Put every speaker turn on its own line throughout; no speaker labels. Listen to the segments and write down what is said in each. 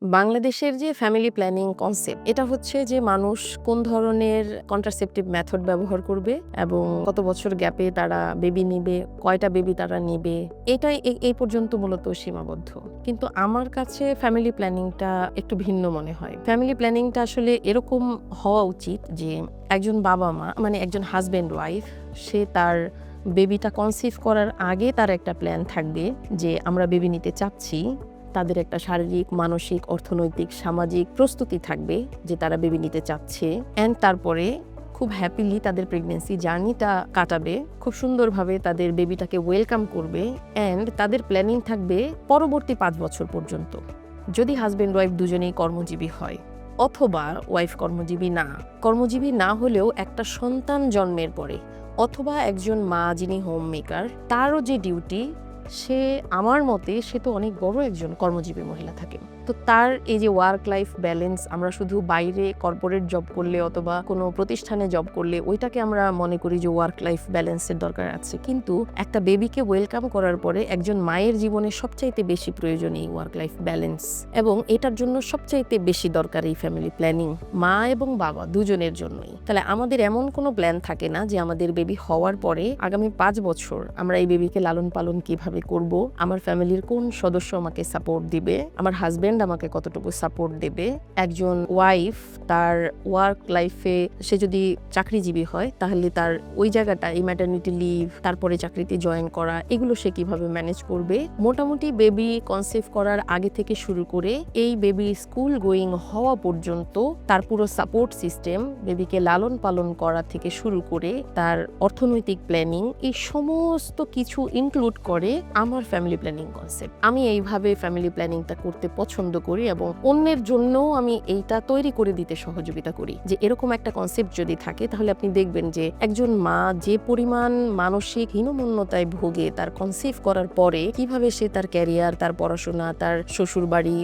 বাংলাদেশের যে family planning concept এটা হচ্ছে যে মানুষ কোন ধরনের কন্ট্রাসেপটিভ মেথড ব্যবহার করবে এবং কত বছর গ্যাপে তারা বেবি নিবে, কয়টা বেবি তারা নিবে, এটাই এই পর্যন্ত মূলত সীমাবদ্ধ। কিন্তু আমার কাছে ফ্যামিলি প্ল্যানিংটা একটু ভিন্ন মনে হয়। ফ্যামিলি প্ল্যানিংটা আসলে এরকম হওয়া উচিত যে একজন বাবা মা মানে একজন হাজব্যান্ড ওয়াইফ সে তার বেবিটা কনসিভ করার আগে তার একটা প্ল্যান থাকবে যে আমরা বেবি নিতে চাচ্ছি। তাদের একটা শারীরিক, মানসিক, অর্থনৈতিক, সামাজিক প্রস্তুতি থাকবে যে তারা বেবি নিতে চাচ্ছে। অ্যান্ড তারপরে খুব হ্যাপিলি তাদের প্রেগনেন্সি জার্নিটা কাটাবে, খুব সুন্দরভাবে তাদের বেবিটাকে ওয়েলকাম করবে। অ্যান্ড তাদের প্ল্যানিং থাকবে পরবর্তী 5 বছর পর্যন্ত, যদি হাজব্যান্ড ওয়াইফ দুজনেই কর্মজীবী হয় অথবা ওয়াইফ কর্মজীবী না হলেও একটা সন্তান জন্মের পরে, অথবা একজন মা যিনি হোম মেকার তারও যে ডিউটি, সে আমার মতে সে তো অনেক বড় একজন কর্মজীবী মহিলা থাকে। তো তার এই যে ওয়ার্ক লাইফ ব্যালেন্স, আমরা শুধু বাইরে কর্পোরেট জব করলে অথবা কোনো প্রতিষ্ঠানে জব করলে ওইটাকে আমরা মনে করি যে ওয়ার্ক লাইফ ব্যালেন্সের দরকার আছে, কিন্তু একটা বেবিকে ওয়েলকাম করার পরে একজন মায়ের জীবনে সবচাইতে বেশি প্রয়োজন এই ওয়ার্ক লাইফ ব্যালেন্স, এবং এটার জন্য সবচাইতে বেশি দরকার এই ফ্যামিলি প্ল্যানিং, মা এবং বাবা দুজনের জন্যই। তাহলে আমাদের এমন কোনো প্ল্যান থাকে না যে আমাদের বেবি হওয়ার পরে আগামী 5 বছর আমরা এই বেবিকে লালন পালন কিভাবে করব, আমার ফ্যামিলির কোন সদস্য আমাকে সাপোর্ট দিবে, আমার হাজব্যান্ড আমাকে কতটুকু সাপোর্ট দেবে। একজন ওয়াইফ তার ওয়ার্ক লাইফে সে যদি চাকরিজীবী হয় তাহলে তার ওই জায়গাটা, এই ম্যাটারনিটি লিভ, তারপরে চাকরিতে জয়েন করা, এগুলো সে কিভাবে ম্যানেজ করবে। মোটামুটি বেবি কনসিভ করার আগে থেকে শুরু করে এই বেবি স্কুল গোয়িং হওয়া পর্যন্ত তার পুরো সাপোর্ট সিস্টেম, বেবিকে লালন পালন করা থেকে শুরু করে তার অর্থনৈতিক প্ল্যানিং, এই সমস্ত কিছু ইনক্লুড করে আমার ফ্যামিলি প্ল্যানিং কনসেপ্ট। আমি এইভাবে ফ্যামিলি প্ল্যানিংটা করতে পছন্দ করি এবং অন্যের জন্যও আমি এইটা তৈরি করে দিতে সহযোগিতা করি যে এরকম একটা কনসেপ্ট যদি থাকে তাহলে আপনি দেখবেন যে একজন মা যে পরিমাণ মানসিক হীনমন্যতায় ভোগে তার কনসিভ করার পরে, কিভাবে সে তার ক্যারিয়ার, তার পড়াশোনা, তার শ্বশুরবাড়ি,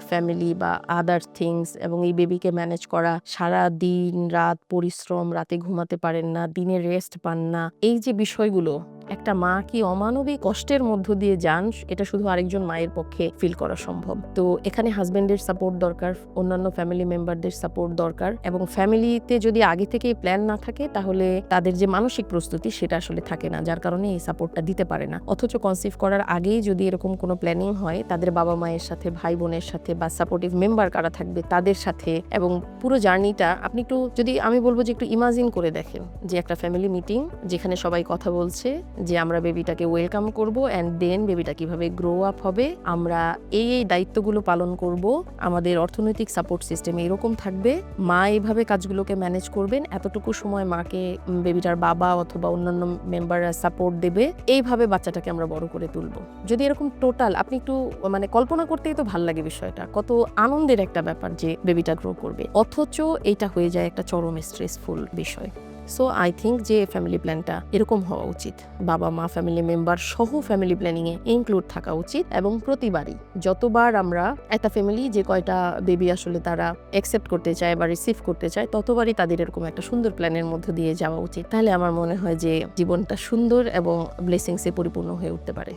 ফ্যামিলি বা আদার থিংস এবং এই বেবিকে ম্যানেজ করা, সারা দিন রাত পরিশ্রম, রাতে ঘুমাতে পারেন না, দিনে রেস্ট পান না, এই যে বিষয়গুলো একটা মা কি অমানবিক কষ্টের মধ্য দিয়ে যান, এটা শুধু আরেকজন মায়ের পক্ষে ফিল করা সম্ভব। তো এখানে হাজবেন্ডের সাপোর্ট দরকার, অন্যান্য ফ্যামিলি মেম্বারদের সাপোর্ট দরকার, এবং ফ্যামিলিতে যদি আগে থেকেই প্ল্যান না থাকে তাহলে তাদের যে মানসিক প্রস্তুতি সেটা আসলে থাকে না, যার কারণে এই সাপোর্টটা দিতে পারে না। অথচ কনসিভ করার আগেই যদি এরকম কোনো প্ল্যানিং হয়, তাদের বাবা মায়ের সাথে, ভাই বোনের সাথে বা সাপোর্টিভ মেম্বার কারা থাকবে তাদের সাথে, এবং পুরো জার্নিটা আপনি একটু, যদি আমি বলবো যে একটু ইমাজিন করে দেখেন যে একটা ফ্যামিলি মিটিং যেখানে সবাই কথা বলছে যে আমরা বেবিটাকে ওয়েলকাম করব, অ্যান্ড দেন বেবিটা কিভাবে গ্রো আপ হবে, আমরা এই দায়িত্বগুলো পালন করব, আমাদের অর্থনৈতিক সাপোর্ট সিস্টেম এরকম থাকবে, মা এইভাবে কাজগুলোকে ম্যানেজ করবেন, এতটুকু সময় মাকে বেবিটার বাবা অথবা অন্যান্য মেম্বাররা সাপোর্ট দেবে, এইভাবে বাচ্চাটাকে আমরা বড় করে তুলবো। যদি এরকম টোটাল আপনি একটু মানে কল্পনা করতেই তো ভাল লাগে বিষয়টা, কত আনন্দের একটা ব্যাপার যে বেবিটা গ্রো করবে, অথচ এইটা হয়ে যায় একটা চরম স্ট্রেসফুল বিষয়। সো আই থিঙ্ক যে ফ্যামিলি প্ল্যানটা এরকম হওয়া উচিত, বাবা মা ফ্যামিলি মেম্বার সহ ফ্যামিলি প্ল্যানিংয়ে ইনক্লুড থাকা উচিত, এবং প্রতিবারই যতবার আমরা একটা ফ্যামিলি যে কয়টা বেবি আসলে তারা অ্যাকসেপ্ট করতে চায় বা রিসিভ করতে চায় ততবারই তাদের এরকম একটা সুন্দর প্ল্যানের মধ্য দিয়ে যাওয়া উচিত। তাহলে আমার মনে হয় যে জীবনটা সুন্দর এবং ব্লেসিংসে পরিপূর্ণ হয়ে উঠতে পারে।